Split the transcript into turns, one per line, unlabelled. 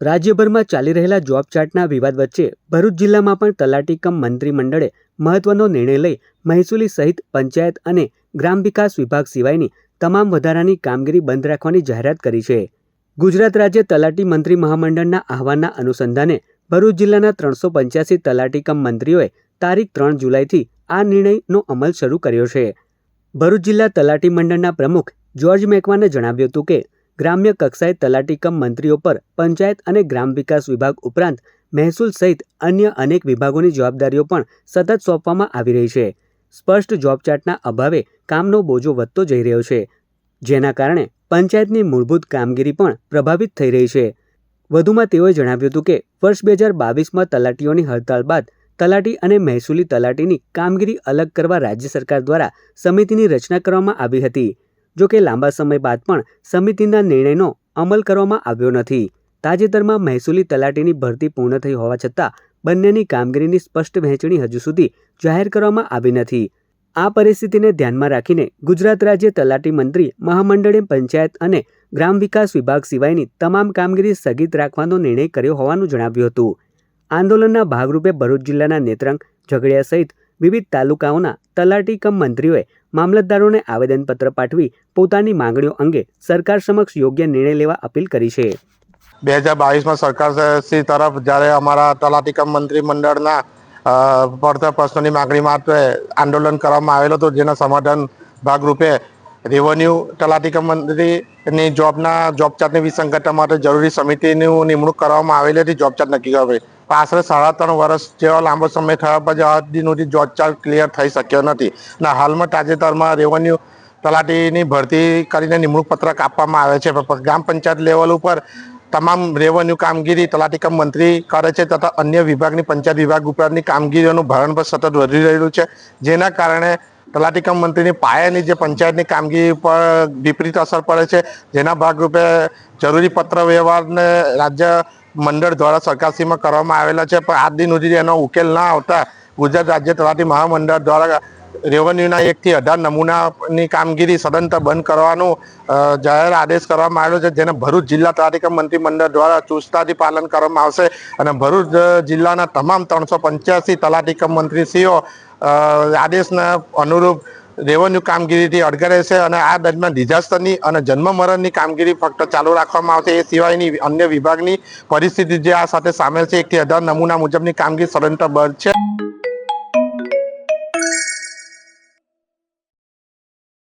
રાજ્યભરમાં ચાલી રહેલા જોબ ચાર્ટના વિવાદ વચ્ચે ભરૂચ જિલ્લામાં પણ તલાટી કમ મંત્રીમંડળે મહત્વનો નિર્ણય લઈ મહેસૂલી સહિત પંચાયત અને ગ્રામ વિકાસ વિભાગ સિવાયની તમામ વધારાની કામગીરી બંધ રાખવાની જાહેરાત કરી છે। ગુજરાત રાજ્ય તલાટી મંત્રી મહામંડળના આહવાનના અનુસંધાને ભરૂચ જિલ્લાના 385 તલાટી કમ મંત્રીઓએ તારીખ 3 જુલાઈથી આ નિર્ણયનો અમલ શરૂ કર્યો છે। ભરૂચ જિલ્લા તલાટી મંડળના પ્રમુખ જ્યોર્જ મેકવાને જણાવ્યું હતું કે ગ્રામ્ય કક્ષાએ તલાટી કમ મંત્રીઓ પર પંચાયત અને ગ્રામ વિકાસ વિભાગ ઉપરાંત મહેસૂલ સહિત અન્ય અનેક વિભાગોની જવાબદારીઓ પણ સતત સોંપવામાં આવી રહી છે। સ્પષ્ટ જોબ ચાર્ટના અભાવે કામનો બોજો વધતો જઈ રહ્યો છે, જેના કારણે પંચાયતની મૂળભૂત કામગીરી પણ પ્રભાવિત થઈ રહી છે। વધુમાં તેઓએ જણાવ્યું હતું કે વર્ષ 2022માં તલાટીઓની હડતાળ બાદ તલાટી અને મહેસૂલી તલાટીની કામગીરી અલગ કરવા રાજ્ય સરકાર દ્વારા સમિતિની રચના કરવામાં આવી હતી। જો કે લાંબા સમય બાદ પણ સમિતિના નિર્ણયનો અમલ કરવામાં આવ્યો નથી। તાજેતરમાં મહેસૂલી તલાટીની ભરતી પૂર્ણ થઈ હોવા છતાં બંનેની કામગીરીની સ્પષ્ટ વહેંચણી હજુ સુધી જાહેર કરવામાં આવી નથી। આ પરિસ્થિતિને ધ્યાનમાં રાખીને ગુજરાત રાજ્ય તલાટી મંત્રી મહામંડળે પંચાયત અને ગ્રામ વિકાસ વિભાગ સિવાયની તમામ કામગીરી સ્થગિત રાખવાનો નિર્ણય કર્યો હોવાનું જણાવ્યું હતું। આંદોલનના ભાગરૂપે ભરૂચ જિલ્લાના નેત્રંગ, ઝઘડિયા સહિત વિવિધ તાલુકાઓના તલાટી કમ મંત્રીઓએ મામલતદારોને આવેદનપત્ર પાઠવી પોતાની માંગણીઓ અંગે સરકાર સમક્ષ યોગ્ય નિર્ણય લેવા અપીલ કરી છે।
2022માં સરકાર શ્રી તરફ જ્યારે અમારા તલાટી કમ મંત્રી મંડળના પડતર પ્રશ્નોની માંગણી માટે આંદોલન કરવામાં આવેલું હતું, જેના સમાધાન ભાગરૂપે રેવન્યુ તલાટી કમ મંત્રીની જોબ ચાર્ટની વિસંગતતા માટે જરૂરી સમિતિની નિમણૂક કરવામાં આવેલી હતી। જોબ ચાર્ટ નક્કી કરવા આશરે 3.5 વર્ષ જેવો લાંબો સમય થયા પછી આજ દિન સુધી જોબ ચાર્ટ ક્લિયર થઈ શક્યો નથી। અને હાલમાં તાજેતરમાં રેવન્યુ તલાટીની ભરતી કરીને નિમણૂક પત્રક આપવામાં આવે છે। ગ્રામ પંચાયત લેવલ ઉપર તમામ રેવન્યુ કામગીરી તલાટી કમ મંત્રી કરે છે તથા અન્ય વિભાગની પંચાયત વિભાગ ઉપરાંતની કામગીરીઓનું ભારણ પણ સતત વધી રહ્યું છે, જેના કારણે તલાટી કમ મંત્રીની પાયાની જે પંચાયતની કામગીરી પર વિપરીત અસર પડે છે। જેના ભાગરૂપે જરૂરી પત્ર વ્યવહારને રાજ્ય મંડળ દ્વારા સરકારશ્રીમાં કરવામાં આવેલા છે, પણ આજ દિન સુધી એનો ઉકેલ ના આવતા ગુજરાત રાજ્ય તલાટી મહામંડળ દ્વારા રેવન્યુના 1 થી 18 નમૂનાની કામગીરી સદંતર બંધ કરવાનું જાહેર આદેશ કરવામાં આવેલો છે, જેને ભરૂચ જિલ્લા તલાટી કમ મંત્રી મંડળ દ્વારા ચુસ્તતાથી પાલન કરવામાં આવશે। અને ભરૂચ જિલ્લાના તમામ 385 તલાટી કમ મંત્રીશ્રીઓ આદેશના અનુરૂપ રેવન્યુ કામગીરીથી અડગ રહેશે અને આ દરમિયાન ડિઝાસ્ટરની અને જન્મ મરણની કામગીરી ફક્ત ચાલુ રાખવામાં આવશે। એ સિવાયની અન્ય વિભાગની પરિસ્થિતિ જે આ સાથે સામેલ છે 1 થી 18 નમૂના મુજબની કામગીરી સદંતર બંધ છે।